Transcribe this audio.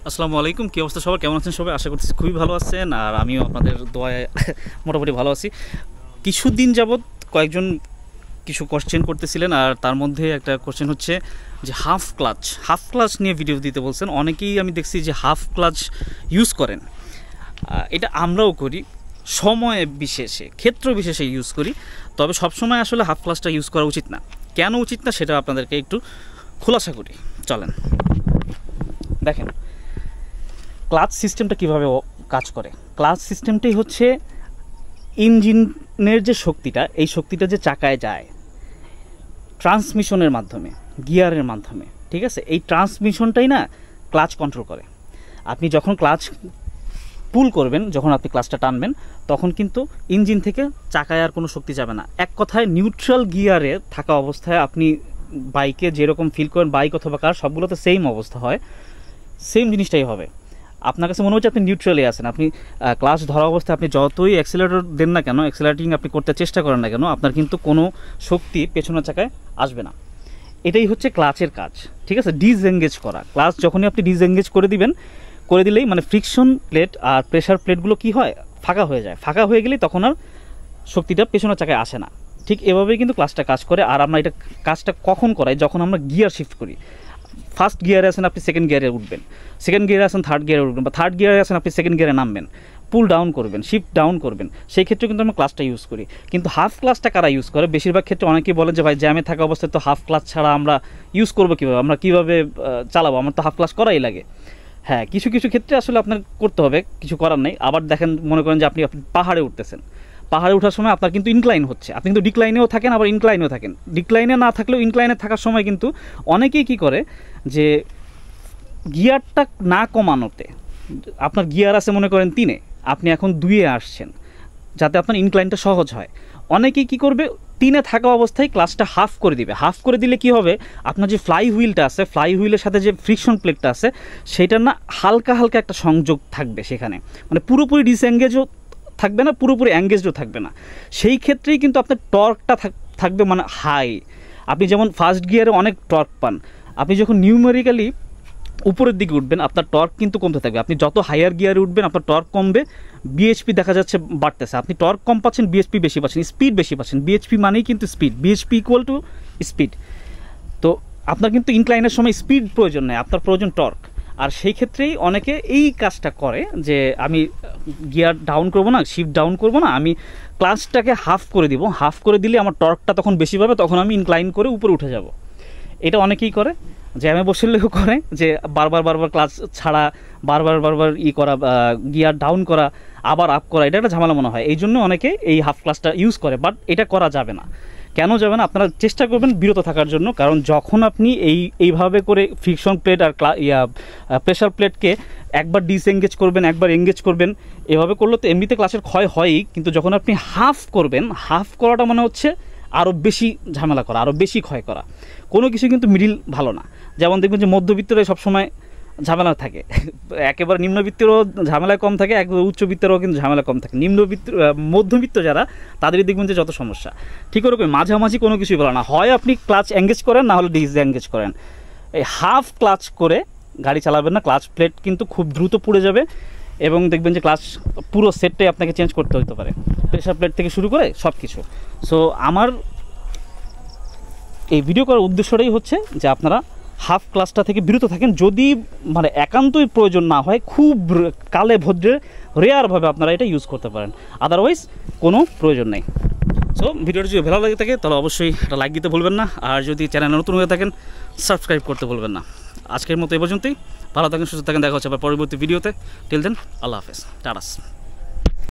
আসসালামু আলাইকুম, কি অবস্থা সবার, কেমন আছেন সবাই? আশা করতেছি খুবই ভালো আছেন, আর আমিও আপনাদের দোয়ায় মোটামুটি ভালো আছি। কিছুদিন যাবৎ কয়েকজন কিছু কোশ্চেন করতেছিলেন, আর তার মধ্যে একটা কোশ্চেন হচ্ছে যে হাফ ক্লাচ নিয়ে ভিডিও দিতে বলছেন। অনেকেই আমি দেখছি যে হাফ ক্লাচ ইউজ করেন। এটা আমরাও করি, সময় বিশেষে, ক্ষেত্র বিশেষে ইউজ করি, তবে সবসময় আসলে হাফ ক্লাচটা ইউজ করা উচিত না। কেন উচিত না সেটা আপনাদেরকে একটু খোলাসা করি, চলেন দেখেন ক্লাচ সিস্টেমটা কীভাবে কাজ করে। ক্লাচ সিস্টেমটাই হচ্ছে ইঞ্জিনের যে শক্তিটা, এই শক্তিটা যে চাকায় যায় ট্রান্সমিশনের মাধ্যমে, গিয়ারের মাধ্যমে, ঠিক আছে? এই ট্রান্সমিশনটাই না ক্লাচ কন্ট্রোল করে। আপনি যখন ক্লাচ পুল করবেন, যখন আপনি ক্লাচটা টানবেন, তখন কিন্তু ইঞ্জিন থেকে চাকায় আর কোনো শক্তি যাবে না। এক কথায় নিউট্রাল গিয়ারে থাকা অবস্থায় আপনি বাইকে যেরকম ফিল করেন, বাইক অথবা কার সবগুলোতে সেম অবস্থা হয়, সেম জিনিসটাই হবে। আপনার কাছে মনে হচ্ছে আপনি নিউট্রালে আছেন। আপনি ক্লাচ ধরা অবস্থায় আপনি যতই অ্যাক্সিলারেটর দেন না কেন, অ্যাক্সিলারেটিং আপনি করতে চেষ্টা করেন না কেন, আপনার কিন্তু কোনো শক্তি পেছনের চাকায় আসবে না। এটাই হচ্ছে ক্লাচের কাজ, ঠিক আছে? ডিসএঙ্গেজ করা। ক্লাচ যখনই আপনি ডিসএঙ্গেজ করে দিলেই মানে ফ্রিকশন প্লেট আর প্রেশার প্লেটগুলো কি হয়, ফাঁকা হয়ে যায়। ফাঁকা হয়ে গেলেই তখন আর শক্তিটা পেছনের চাকায় আসে না। ঠিক এভাবেই কিন্তু ক্লাচটা কাজ করে। আর আমরা এটা কাজটা কখন করাই? যখন আমরা গিয়ার শিফট করি। ফার্স্ট গিয়ারে আছেন, আপনি সেকেন্ড গিয়ারে উঠবেন, সেকেন্ড গিয়ারে আছেন, থার্ড গিয়ারে উঠবেন, বা থার্ড গিয়ারে আছেন, আপনি সেকেন্ড গিয়ারে নামবেন, পুল ডাউন করবেন, শিফট ডাউন করবেন। সেই ক্ষেত্রে কিন্তু আমরা ক্লাচটা ইউজ করি। কিন্তু হাফ ক্লাচটা কারা ইউজ করে? বেশিরভাগ ক্ষেত্রে অনেকেই বলেন যে ভাই জ্যামে থাকা অবস্থায় তো হাফ ক্লাচ ছাড়া আমরা ইউজ করবো কীভাবে, আমরা কীভাবে চালাবো, আমার তো হাফ ক্লাচ করাই লাগে। হ্যাঁ, কিছু কিছু ক্ষেত্রে আসলে আপনার করতে হবে, কিছু করার নেই। আবার দেখেন, মনে করেন যে আপনি পাহাড়ে উঠতেছেন, পাহাড়ে ওঠার সময় আপনার কিন্তু ইনক্লাইন হচ্ছে, আপনি কিন্তু ডিক্লাইনেও থাকেন, আবার ইনক্লাইনেও থাকেন। ডিক্লাইনে না থাকলেও ইনক্লাইনে থাকার সময় কিন্তু অনেকেই কী করে যে গিয়ারটা না কমানোতে, আপনার গিয়ার আছে মনে করেন 3-এ, আপনি এখন 2-এ আসছেন যাতে আপনার ইনক্লাইনটা সহজ হয়। অনেকেই কী করবে, 3-এ থাকা অবস্থায় ক্লাচটা হাফ করে দিবে। হাফ করে দিলে কি হবে, আপনার যে ফ্লাই হুইলটা আছে, ফ্লাই হুইলের সাথে যে ফ্রিকশন প্লেটটা আছে, সেটার না হালকা হালকা একটা সংযোগ থাকবে সেখানে, মানে পুরোপুরি ডিসএঙ্গেজও থাকবে না, পুরোপুরি এঙ্গেজডও থাকবে না। সেই ক্ষেত্রেই কিন্তু আপনার টর্কটা থাকবে মানে হাই। আপনি যেমন ফার্স্ট গিয়ারে অনেক টর্ক পান, আপনি যখন নিউমেরিক্যালি উপরের দিকে উঠবেন আপনার টর্ক কিন্তু কমতে থাকবে। আপনি যত হায়ার গিয়ারে উঠবেন আপনার টর্ক কমবে, বিএইচপি দেখা যাচ্ছে বাড়তেছে। আপনি টর্ক কম পাচ্ছেন, বিএইচপি বেশি পাচ্ছেন, স্পিড বেশি পাচ্ছেন। বিএইচপি মানেই কিন্তু speed, BHP equal to speed. তো আপনার কিন্তু ইনক্লাইনের সময় স্পিড প্রয়োজন নেই, আপনার প্রয়োজন টর্ক। আর সেই ক্ষেত্রেই অনেকে এই কাজটা করে যে আমি গিয়ার ডাউন করবো না, শিফট ডাউন করবো না, আমি ক্লাচটাকে হাফ করে দিব। হাফ করে দিলে আমার টর্কটা তখন বেশি পাবে, তখন আমি ইনক্লাইন করে উপরে উঠে যাব। এটা অনেকেই করে, জ্যামে বসলেও করে, যে বারবার ক্লাচ ছাড়া, বারবার করা, গিয়ার ডাউন করা, আবার আপ করা, এটা একটা ঝামেলা মনে হয়। এই জন্য অনেকে এই হাফ ক্লাচটা ইউজ করে, বাট এটা করা যাবে না। কেন যাবে না? আপনারা চেষ্টা করবেন বিরত থাকার জন্য। কারণ যখন আপনি এইভাবে করে ফ্রিকশন প্লেট আর প্রেশার প্লেটকে একবার ডিসএঙ্গেজ করবেন, একবার এঙ্গেজ করবেন, এভাবে করলে তো এমনিতে ক্লাচের ক্ষয় হয়ই, কিন্তু যখন আপনি হাফ করবেন, হাফ করাটা মানে হচ্ছে আরও বেশি ঝামেলা করা, আরও বেশি ক্ষয় করা। কোনো কিছু কিন্তু মিডিল ভালো না। যেমন দেখবেন যে মধ্যবিত্তরাই সবসময় ঝামেলা থাকে, একেবারে নিম্নবিত্তেরও ঝামেলা কম থাকে, একবারে উচ্চবিত্তেরও কিন্তু ঝামেলা কম থাকে। মধ্যবিত্ত যারা, তাদেরই দেখবেন যে যত সমস্যা। ঠিক ওরকম মাঝামাঝি কোনো কিছুই ভালো না, হয় আপনি ক্লাচ এঙ্গেজ করেন, না হলে ডিসএঙ্গেজ করেন। এই হাফ ক্লাচ করে গাড়ি চালাবেন না, ক্লাচ প্লেট কিন্তু খুব দ্রুত পুড়ে যাবে, এবং দেখবেন যে ক্লাচ পুরো সেটটাই আপনাকে চেঞ্জ করতে হতে পারে, প্রেশার প্লেট থেকে শুরু করে সব কিছু। সো আমার এই ভিডিও করার উদ্দেশ্যটাই হচ্ছে যে আপনারা হাফ ক্লাচটা থেকে বিরত থাকেন। যদি মানে একান্তই প্রয়োজন না হয়, খুব কালে ভদ্রে রেয়ারভাবে আপনারা এটা ইউজ করতে পারেন, আদারওয়াইজ কোনো প্রয়োজন নেই। সো ভিডিওটা যদি ভালো লাগে থাকে তাহলে অবশ্যই একটা লাইক দিতে ভুলবেন না, আর যদি চ্যানেলে নতুন হয়ে থাকেন সাবস্ক্রাইব করতে ভুলবেন না। আজকের মতো এই পর্যন্তই। ভালো থাকেন, সুস্থ থাকেন, দেখা হচ্ছে আবার পরবর্তী ভিডিওতে। টিল দেন, আল্লাহ হাফেজ, টাটাস।